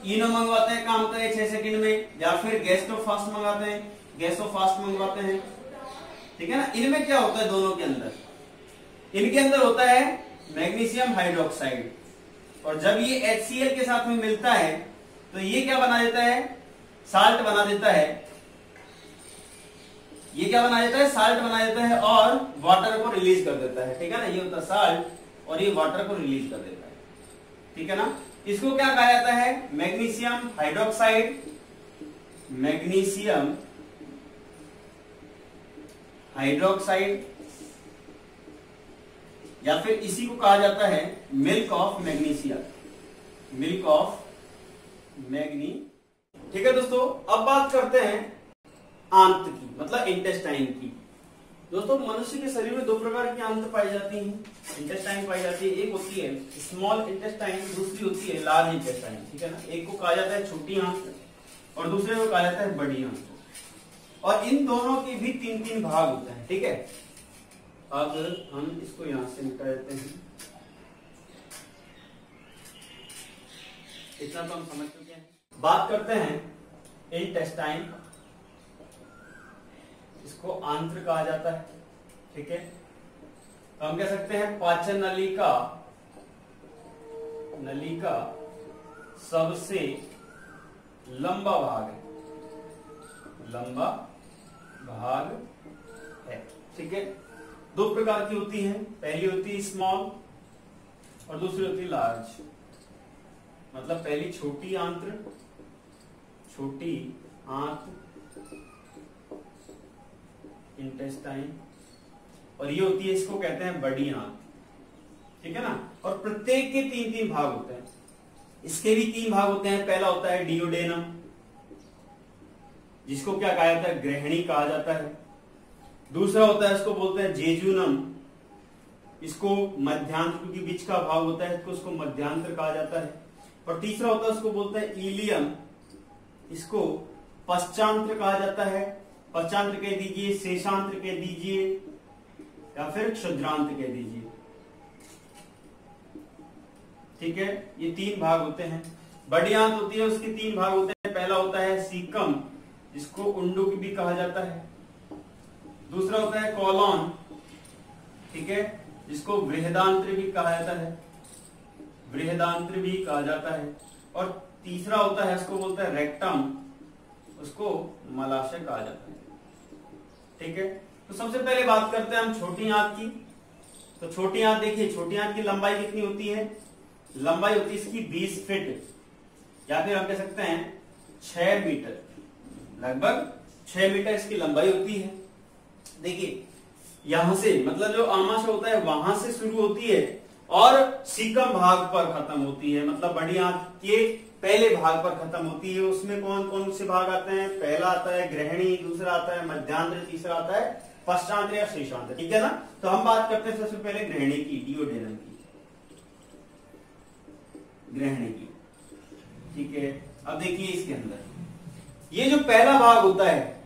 इनो मंगवाते हैं, काम करे 6 सेकंड में, या फिर गैस्ट्रोफास्ट मंगाते हैं, गैस्ट्रोफास्ट मंगवाते हैं। ठीक है ना। इनमें क्या होता है? दोनों के अंदर, इनके अंदर होता है मैग्नीशियम हाइड्रोक्साइड। और जब ये HCl के साथ में मिलता है, तो ये क्या बना देता है? साल्ट बना देता है। ये क्या बना देता है? साल्ट बना देता है और वाटर को रिलीज कर देता है। ठीक है ना। ये होता है साल्ट और ये वाटर को रिलीज कर देता है। ठीक है ना। इसको क्या कहा जाता है? मैग्नीशियम हाइड्रोक्साइड, मैग्नीशियम हाइड्रोक्साइड, या फिर इसी को कहा जाता है milk of magnesia, milk of magnesia. ठीक है दोस्तों, अब बात करते हैं आंत की, मतलब इंटेस्टाइन की। दोस्तों मनुष्य के शरीर में दो प्रकार की आंत पाई जाती हैं, इंटेस्टाइन पाई जाती है। एक होती है स्मॉल इंटेस्टाइन, दूसरी होती है लार्ज इंटेस्टाइन, ठीक है ना। एक को कहा जाता है छोटी आंत और दूसरे को कहा जाता है बड़ी आंत। और इन दोनों के भी तीन तीन भाग होते हैं, ठीक है। अब हम इसको यहां से मिटा देते हैं। इतना तो हम समझ चुके हैं। बात करते हैं इंटेस्टाइन, इसको आंत्र कहा जाता है, ठीक है। तो हम कह सकते हैं पाचन नली का सबसे लंबा भाग है, ठीक है। दो प्रकार की होती है, पहली होती है स्मॉल और दूसरी होती है लार्ज। मतलब पहली छोटी आंत इंटेस्टाइन, और ये होती है, इसको कहते हैं बड़ी आंत, ठीक है ना। और प्रत्येक के तीन तीन भाग होते हैं। इसके भी तीन भाग होते हैं। पहला होता है डियोडेनम, जिसको क्या कहा जाता है, ग्रहणी कहा जाता है। दूसरा होता है, इसको बोलते हैं जेजुनम, इसको मध्यांत्र के बीच का भाग होता है, इसको मध्यांत्र कहा जाता है। और तीसरा होता है, उसको बोलते हैं इलियम, इसको पश्चांत्र कहा जाता है। पश्चांत्र कह दीजिए, शेषांत्र कह दीजिए, या फिर क्षुद्रांत्र कह दीजिए, ठीक है। ये तीन भाग होते हैं। बड़ी आंत होती है, उसके तीन भाग होते हैं। पहला होता है सीकम, जिसको उंडुक भी कहा जाता है। दूसरा होता है कॉलॉन, ठीक है, जिसको बृहदांत्र भी कहा जाता है। और तीसरा होता है, उसको बोलते हैं रेक्टम, उसको मलाशय कहा जाता है, ठीक है। तो सबसे पहले बात करते हैं हम छोटी आंत की। तो छोटी आंत देखिए, छोटी आंत की लंबाई कितनी होती है? लंबाई होती है इसकी 20 फीट, या फिर हम कह सकते हैं 6 मीटर, लगभग 6 मीटर इसकी लंबाई होती है। देखिए यहां से, मतलब जो आमाशय होता है वहां से शुरू होती है और सीकम भाग पर खत्म होती है, मतलब बड़ी आंत के पहले भाग पर खत्म होती है। उसमें कौन कौन से भाग आते हैं? पहला आता है ग्रहणी, दूसरा आता है मध्यांत्र, तीसरा आता है पश्चांत्र या शेषांत्र, ठीक है ना। तो हम बात करते हैं सबसे पहले ग्रहणी की, डियोडेनम की, ग्रहणी की, ठीक है। अब देखिए इसके अंदर ये जो पहला भाग होता है,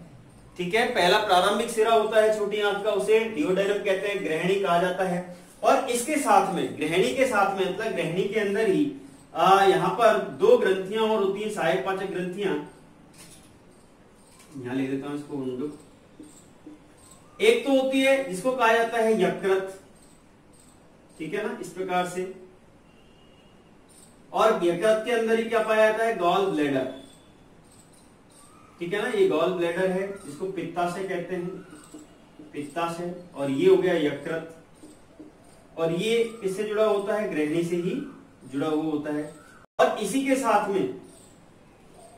ठीक है, पहला प्रारंभिक सिरा होता है छोटी आंत का, उसे डियोडेनम कहते हैं, ग्रहणी कहा जाता है। और इसके साथ में, ग्रहणी के साथ में, मतलब ग्रहणी के अंदर ही यहाँ पर दो ग्रंथियां और होती है, सहायक पाचक ग्रंथियां। यहां ले देता हूं इसको उंडुक। एक तो होती है जिसको कहा जाता है यकृत, ठीक है ना, इस प्रकार से। और यकृत के अंदर ही क्या पाया जाता है? गॉल ब्लैडर, ठीक है ना। ये गॉल ब्लैडर है, जिसको पित्ताशय कहते हैं, पित्ताशय। और ये हो गया यकृत, और ये किससे जुड़ा होता है? ग्रहणी से ही जुड़ा हुआ होता है। और इसी के साथ में,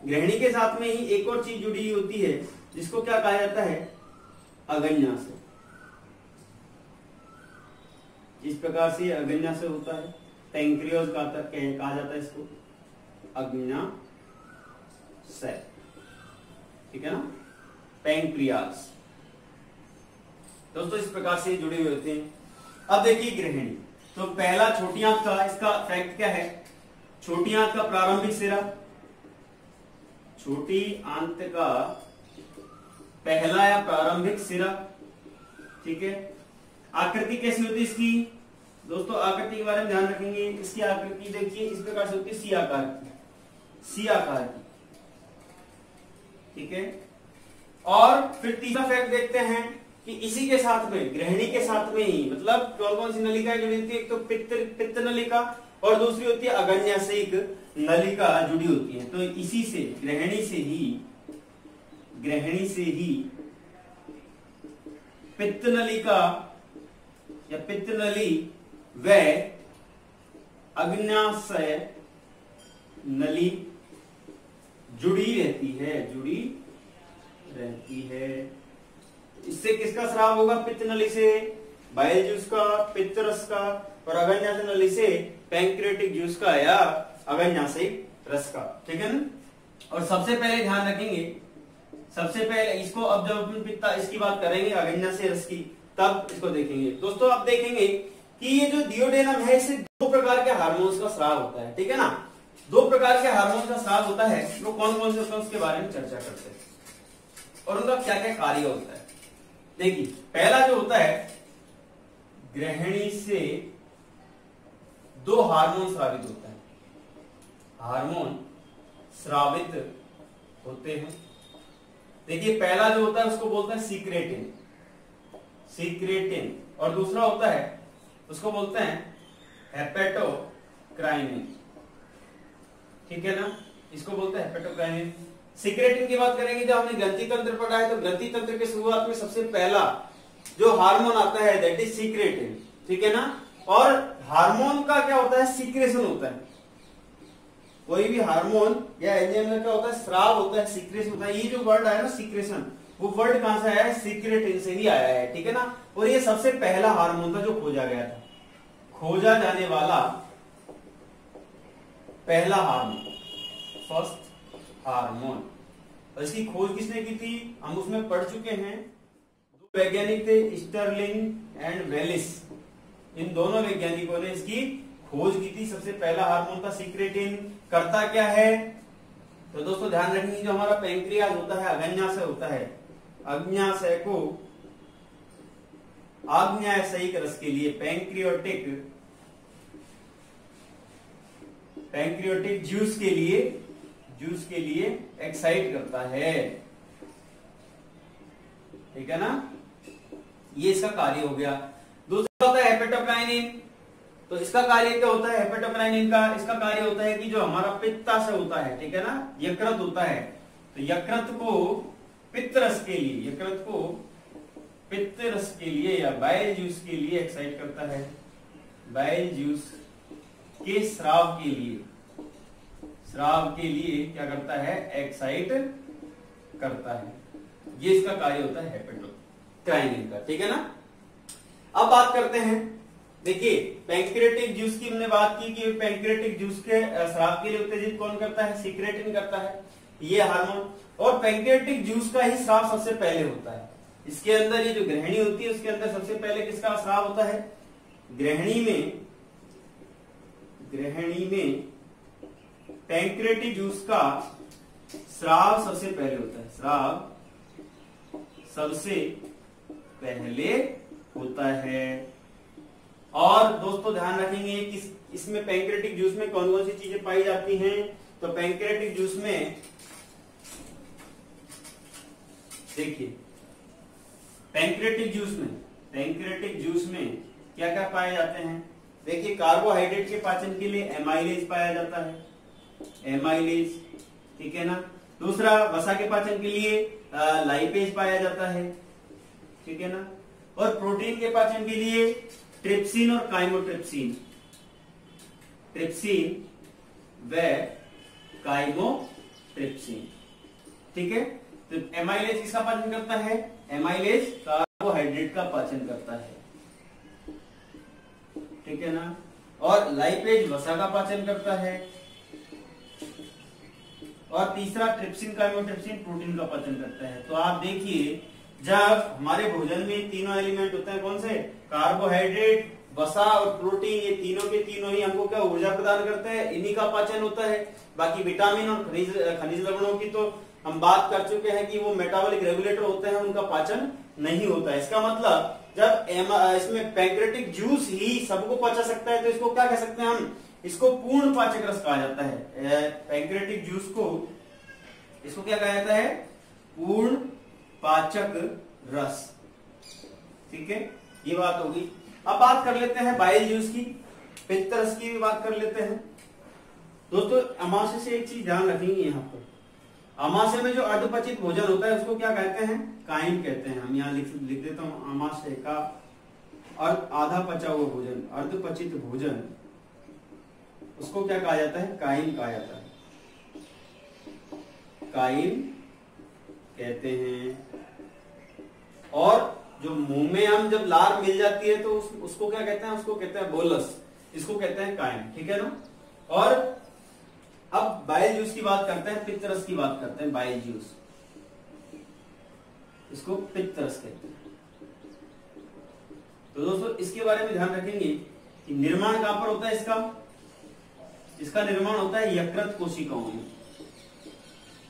ग्रहणी के साथ में ही एक और चीज जुड़ी होती है, जिसको क्या कहा जाता है? अग्न्याशय। इस प्रकार से अग्न्याशय होता है, पैंक्रियास कहा जाता है इसको, अग्न्याशय, ठीक है ना, पैंक्रियास। दोस्तों इस प्रकार से जुड़े हुए होते हैं। अब देखिए ग्रहणी, तो पहला छोटी आंत का, इसका फैक्ट क्या है? छोटी आंत का प्रारंभिक सिरा, छोटी आंत का पहला या प्रारंभिक सिरा, ठीक है। आकृति कैसी होती है इसकी? दोस्तों आकृति के बारे में ध्यान रखेंगे। इसकी आकृति देखिए इस प्रकार से होती है, सी आकार की, सी आकार की, ठीक है। और फिर तीसरा फैक्ट देखते हैं कि इसी के साथ में, ग्रहणी के साथ में ही, मतलब कौन कौन सी नलिकाएं जुड़ी होती है? एक तो पित्त नलिका, और दूसरी होती है अग्न्याशयिक नलिका जुड़ी होती है। तो इसी से, ग्रहणी से ही पित्त नलिका या पित्त नली व अग्न्याशय नली जुड़ी रहती है। इससे किसका स्राव होगा? पित्त नली से बाइल जूस का, पित्त रस का, और अग्न्याशय नली से पैंक्रियाटिक जूस का या अग्न्याशयिक रस का, ठीक है ना। और सबसे पहले ध्यान रखेंगे, सबसे पहले इसको, अब जब अपन पित्ता इसकी बात करेंगे अग्न्याशय रस की, तब इसको देखेंगे। दोस्तों अब देखेंगे कि ये जो डिओडेनम है इसे दो प्रकार के हार्मोन्स का स्राव होता है, ठीक है ना। दो प्रकार के हार्मोन का स्राव होता है, वो कौन कौन से होता है उसके बारे में चर्चा करते हैं और उनका क्या क्या कार्य होता है। देखिए पहला जो होता है, ग्रहणी से दो हार्मोन स्रावित होता है, हार्मोन स्रावित होते हैं। देखिए पहला जो होता है उसको बोलते हैं सीक्रेटिन, सीक्रेटिन, और दूसरा होता है उसको बोलते हैं हेपेटोक्राइनिन, ठीक है ना, इसको बोलते हैं हेपेटोक्राइनिन। सीक्रेटिन की बात करेंगे, जब हमने ग्रंथि तंत्र पढ़ा है तो ग्रंथि तंत्र के शुरुआत में सबसे पहला जो हार्मोन आता है दैट इज सीक्रेटिन, ठीक है ना। और हार्मोन का क्या होता है, सीक्रेशन होता है। कोई भी हार्मोन या एंजाइम का क्या होता है, स्राव होता है, सीक्रेशन होता है। ये जो वर्ड आया ना सीक्रेशन, वो वर्ड कहां से आया है, सीक्रेटिन से ही आया है, ठीक है ना। और ये सबसे पहला हार्मोन था जो खोजा गया था, खोजा जाने वाला पहला हार्मोन, फर्स्ट हार्मोन। और इसकी खोज किसने की थी, हम उसमें पढ़ चुके हैं। दो वैज्ञानिक थे, स्टर्लिंग एंड वेलिस, इन दोनों वैज्ञानिकों ने इसकी खोज की थी। सबसे पहला हार्मोन था सीक्रेटिन। करता क्या है, तो दोस्तों ध्यान रखेंगे, जो हमारा पैंक्रियाज होता है अग्न्याशय होता है, अग्न्याशय को आग्नेयसयिक रस के लिए पैंक्रियोटिक जूस के लिए एक्साइट करता है, ठीक है ना। ये इसका कार्य हो गया। दूसरा होता है हेपेटोक्राइनिन। तो इसका कार्य क्या होता है हेपेटोक्राइनिन का, इसका कार्य होता है कि जो हमारा पित्ताशय होता है, ठीक है ना, यकृत होता है, तो यकृत को पित्तरस के लिए या बाइल जूस के लिए एक्साइट करता है, बाइल जूस के स्राव के लिए क्या करता है, एक्साइट करता है। ये इसका कार्य होता है हेपेटोक्राइनिन का, ठीक है ना। अब बात करते हैं, देखिए पैंक्रियाटिक जूस की हमने बात की कि पैंक्रियाटिक जूस के स्राव के लिए उत्तेजित कौन करता है, सीक्रेटिन करता है, ये हार्मोन। और पैंक्रियाटिक जूस का ही स्राव सबसे पहले होता है। इसके अंदर ये जो ग्रहणी होती है उसके अंदर सबसे पहले किसका स्राव होता है, ग्रहणी में पैंक्रियाटिक जूस का स्राव सबसे पहले होता है, स्राव सबसे पहले होता है। और दोस्तों ध्यान रखेंगे कि इसमें पैंक्रियाटिक जूस में कौन कौन सी चीजें पाई जाती हैं, तो पैंक्रियाटिक जूस में देखिए, पैंक्रियाटिक जूस में क्या क्या पाए जाते हैं। देखिए कार्बोहाइड्रेट के पाचन के लिए एमाइलेज पाया जाता है, एमाइलेज, ठीक है ना। दूसरा वसा के पाचन के लिए लाइपेज पाया जाता है, ठीक है ना। और प्रोटीन के पाचन के लिए ट्रिप्सिन और काइमोट्रिप्सिन, ट्रिप्सिन व काइमोट्रिप्सिन, ठीक है। तो एमाइलेज किसका पाचन करता है, एमाइलेज कार्बोहाइड्रेट का पाचन करता है, ठीक है ना। और लाइपेज वसा का पाचन करता है। और तीसरा ट्रिप्सिन काइमोट्रिप्सिन प्रोटीन का पाचन करता है। तो आप देखिए जब हमारे भोजन में तीनों एलिमेंट होते हैं, कौन से, कार्बोहाइड्रेट, वसा और प्रोटीन, ये तीनों के तीनों ही हमको क्या ऊर्जा प्रदान करते हैं, इन्हीं का पाचन होता है। बाकी विटामिन और खनिज लवणों की तो हम बात कर चुके हैं कि वो मेटाबॉलिक रेगुलेटर होते हैं, उनका पाचन नहीं होता है। इसका मतलब जब इसमें पैंक्रियाटिक जूस ही सबको पचा सकता है तो इसको क्या कह सकते हैं हम, इसको पूर्ण पाचक रस कहा जाता है। पैंक्रियाटिक जूस को इसको क्या कहा जाता है, पूर्ण पाचक रस, ठीक है। ये बात होगी। अब बात कर लेते हैं बाइल जूस की, पित्त रस की भी बात कर लेते हैं। दोस्तों अमाशय से एक चीज ध्यान रखेंगे, यहाँ पर अमाशय में जो अर्धपचित भोजन होता है उसको क्या कहते हैं, काइम कहते हैं। हम यहाँ लिख देता हूं, अमाशय का और आधा पचा हुआ भोजन, अर्धपचित भोजन, उसको क्या कहा जाता है, काइम कहा जाता है, काइम कहते हैं। और जो मुंह में हम जब लार मिल जाती है तो उसको क्या कहते हैं, उसको कहते हैं बोलस, इसको कहते हैं काइम, ठीक है ना। और अब बाइल जूस की बात करते हैं, पित्त रस की बात करते हैं। बाइल जूस, इसको पित्त रस कहते हैं, तो दोस्तों इसके बारे में ध्यान रखेंगे कि निर्माण कहां पर होता है इसका निर्माण होता है यकृत कोशिकाओं में।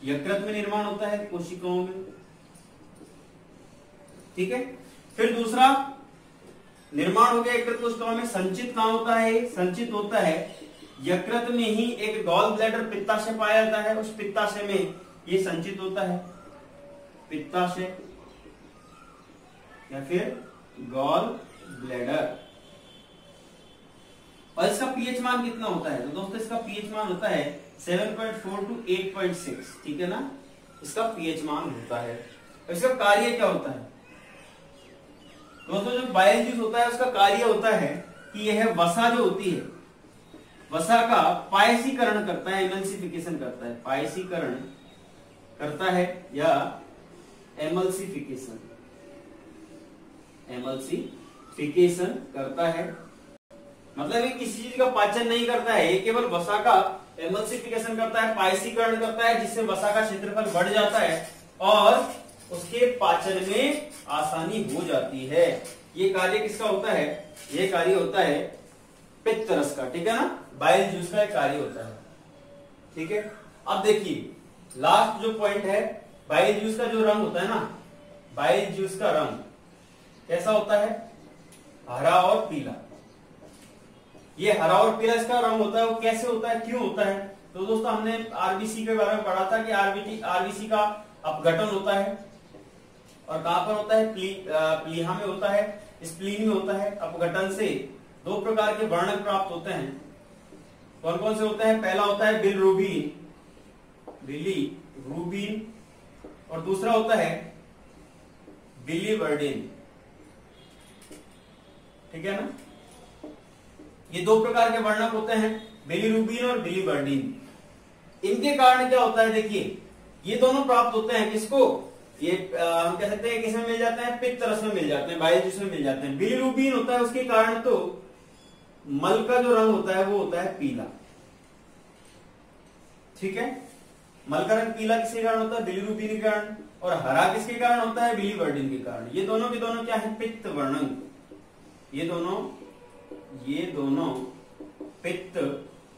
यकृत में निर्माण होता है कोशिकाओं में, ठीक है। फिर दूसरा निर्माण हो गया यकृत कोशिकाओं में। संचित कहां होता है? संचित होता है यकृत में ही। एक गॉल ब्लैडर पित्ताशय पाया जाता है, उस पित्ताशय में ये संचित होता है, पित्ताशय या फिर गॉल ब्लैडर। और इसका पीएच मान कितना होता है? तो दोस्तों इसका पीएच मान होता है 7.4 to 8.6, ठीक है ना, इसका पीएच मान होता है। और इसका कार्य क्या होता है? दोस्तों जो बाइल जूस होता है उसका कार्य होता है कि यह वसा जो होती है, वसा का पायसीकरण करता है, एमल्सिफिकेशन करता है, पायसीकरण करता है या एमल्सिफिकेशन, एमल्सिफिकेशन करता है। मतलब ये किसी चीज का पाचन नहीं करता है, ये केवल वसा का एमल्सिफिकेशन करता है, पायसीकरण करता है, जिससे वसा का क्षेत्रफल बढ़ जाता है और उसके पाचन में आसानी हो जाती है। ये कार्य किसका होता है? ये कार्य होता है पित्त रस का, ठीक है ना, बाइल जूस का कार्य होता है, ठीक है। अब देखिए लास्ट जो पॉइंट है, बाइल जूस का जो रंग होता है ना, बाइल जूस का रंग कैसा होता है? हरा और पीला। ये हरा और पीला इसका रंग होता है। वो कैसे होता है, क्यों होता है? तो दोस्तों हमने आरबीसी के बारे में पढ़ा था कि आरबीसी का अपघटन होता है और कहां पर होता है? प्लीहा में होता है, स्प्लीन में होता है। अपघटन से दो प्रकार के वर्णक प्राप्त होते हैं। कौन कौन से होते हैं? पहला होता है बिलीरुबिन और दूसरा होता है बिलीवर्डिन, ठीक है ना। ये दो प्रकार के वर्णक होते हैं, बिलीरुबिन और बिलीवर्डिन। इनके कारण क्या होता है? देखिए ये दोनों प्राप्त होते हैं किसको? ये हम कह सकते हैं किसमें मिल जाते हैं? पित्त रस में मिल जाते हैं, बाइल जूस में मिल जाते हैं। बिलीरुबिन होता है उसके कारण तो मल का जो रंग होता है वो होता है पीला, ठीक है। मल का रंग पीला किसके कारण होता है? बिलीरुबिन के कारण। और हरा किसके कारण होता है? बिलीवर्डिन के कारण। ये दोनों के दोनों क्या है? पित्त वर्णक। ये दोनों पित्त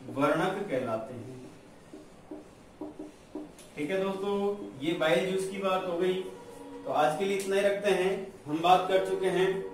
वर्णक कहलाते हैं, ठीक है दोस्तों। ये बाइल जूस की बात हो गई, तो आज के लिए इतना ही रखते हैं। हम बात कर चुके हैं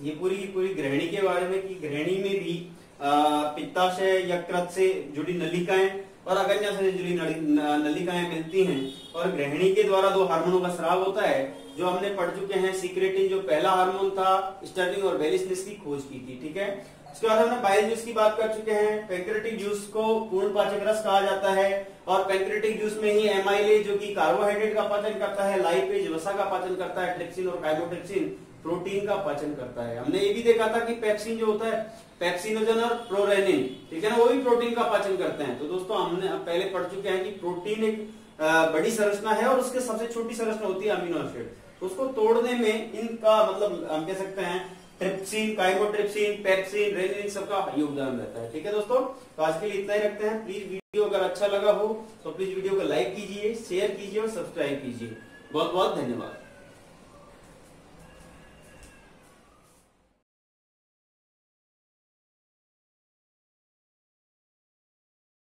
ये पूरी की पूरी ग्रहणी के बारे में कि ग्रहणी में भी पित्ताशय यकृत से जुड़ी नलिकाएं और अग्न्याशय से जुड़ी नलिकाएं मिलती हैं और ग्रहणी के द्वारा दो हार्मोनों का स्राव होता है, जो हमने पढ़ चुके हैं। सीक्रेटिन जो पहला हार्मोन था, स्टर्लिंग और बेलिस ने इसकी खोज की थी, ठीक है। उसके बाद हमने बाइल जूस की बात कर चुके हैं। पैंक्रेटिक जूस को पूर्ण पाचक रस कहा जाता है और पैंक्रेटिक जूस में ही एमाइलेज जो कि कार्बोहाइड्रेट का पाचन करता है, लाइपेज वसा का पाचन करता है, ट्रिप्सिन और काइमोट्रिप्सिन प्रोटीन का पाचन करता है। हमने ये भी देखा था कि पेप्सिन जो होता है, पेप्सिनोजन और प्रोरेनिन, ठीक है ना, वो भी प्रोटीन का पाचन करते हैं। तो दोस्तों हमने पहले पढ़ चुके हैं कि प्रोटीन एक बड़ी संरचना है और उसके सबसे छोटी संरचना होती है अमीनो एसिड। तो उसको तोड़ने में इनका मतलब हम कह सकते हैं ट्रिप्सिन, काइमोट्रिप्सिन, पेप्सिन, रेनिन सबका योगदान रहता है, ठीक है दोस्तों। तो आज के लिए इतना ही रखते हैं। प्लीज वीडियो अगर अच्छा लगा हो तो प्लीज वीडियो को लाइक कीजिए, शेयर कीजिए और सब्सक्राइब कीजिए। बहुत बहुत धन्यवाद।